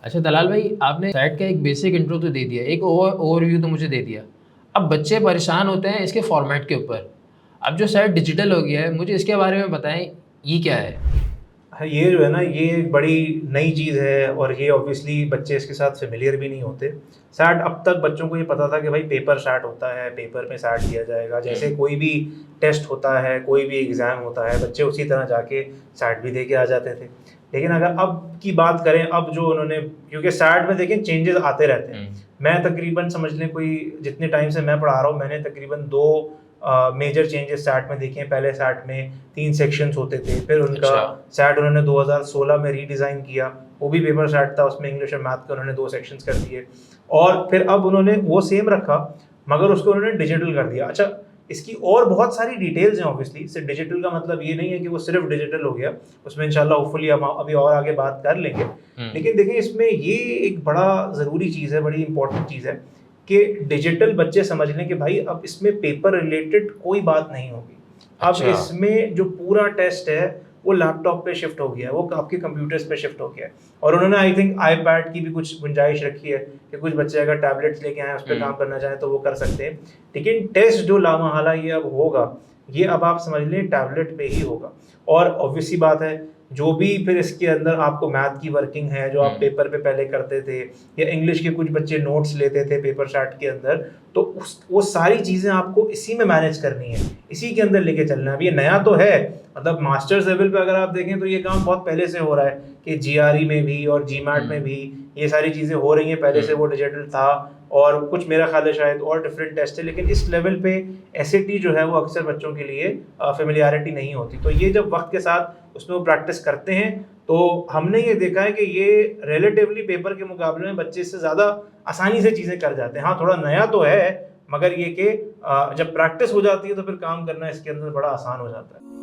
अच्छा दलाल भाई, आपने साइट का एक बेसिक इंट्रो तो दे दिया, एक ओवरव्यू तो मुझे दे दिया। अब बच्चे परेशान होते हैं इसके फॉर्मेट के ऊपर। अब जो साइट डिजिटल हो गया है, मुझे इसके बारे में बताएं, ये क्या है? हाँ, ये जो है ना, ये एक बड़ी नई चीज़ है और ये ऑब्वियसली बच्चे इसके साथ फेमिलियर भी नहीं होते। सैट अब तक बच्चों को ये पता था कि भाई पेपर सैट होता है, पेपर में सैट दिया जाएगा, जैसे कोई भी टेस्ट होता है, कोई भी एग्ज़ाम होता है, बच्चे उसी तरह जाके सैट भी दे के आ जाते थे। लेकिन अगर अब की बात करें, अब जो उन्होंने, क्योंकि सैट में देखें चेंजेस आते रहते हैं। मैं तकरीबन समझ लें, कोई जितने टाइम से मैं पढ़ा रहा हूँ, मैंने तकरीबन 2 मेजर चेंजेस सैट में देखे हैं। पहले सैट में 3 सेक्शंस होते थे, फिर उनका अच्छा। सैट उन्होंने 2016 में रीडिज़ाइन किया, वो भी पेपर सैट था, उसमें इंग्लिश और मैथ के उन्होंने 2 सेक्शंस कर दिए। और फिर अब उन्होंने वो सेम रखा, मगर उसको उन्होंने डिजिटल कर दिया। अच्छा, इसकी और बहुत सारी डिटेल्स हैं ऑब्वियसली। सिर्फ डिजिटल का मतलब ये नहीं है कि वो सिर्फ डिजिटल हो गया, उसमें इंशाल्लाह होपफुली हम अभी और आगे बात कर लेंगे। लेकिन देखिए, इसमें ये एक बड़ा ज़रूरी चीज़ है, बड़ी इंपॉर्टेंट चीज़ है कि डिजिटल बच्चे समझ लें कि भाई अब इसमें पेपर रिलेटेड कोई बात नहीं होगी। अब अच्छा। इसमें जो पूरा टेस्ट है वो लैपटॉप पे शिफ्ट हो गया है, वो आपके कंप्यूटर्स पे शिफ्ट हो गया है। और उन्होंने आई थिंक आईपैड की भी कुछ गुंजाइश रखी है कि कुछ बच्चे अगर टैबलेट्स लेके आए उस पर काम करना चाहें तो वो कर सकते हैं। लेकिन टेस्ट जो लामहला ये अब होगा, ये अब आप समझ लें टैबलेट पे ही होगा। और ऑब्वियसली बात है, जो भी फिर इसके अंदर आपको मैथ की वर्किंग है जो आप पेपर पे पहले करते थे, या इंग्लिश के कुछ बच्चे नोट्स लेते थे पेपर शैट के अंदर, तो वो सारी चीज़ें आपको इसी में मैनेज करनी है, इसी के अंदर लेके चलना है। अब ये नया तो है, मतलब मास्टर्स लेवल पे अगर आप देखें तो ये काम बहुत पहले से हो रहा है कि जीआरई में भी और जीमैट में भी ये सारी चीज़ें हो रही हैं। पहले से वो डिजिटल था, और कुछ मेरा ख्याल है शायद और डिफरेंट टेस्ट है, लेकिन इस लेवल पे एसएटी जो है वो अक्सर बच्चों के लिए फेमिलियरिटी नहीं होती। तो ये जब वक्त के साथ उसमें वो प्रैक्टिस करते हैं, तो हमने ये देखा है कि ये रिलेटिवली पेपर के मुकाबले में बच्चे इससे ज़्यादा आसानी से चीज़ें कर जाते हैं। हाँ, थोड़ा नया तो है, मगर ये कि जब प्रैक्टिस हो जाती है तो फिर काम करना इसके अंदर बड़ा आसान हो जाता है।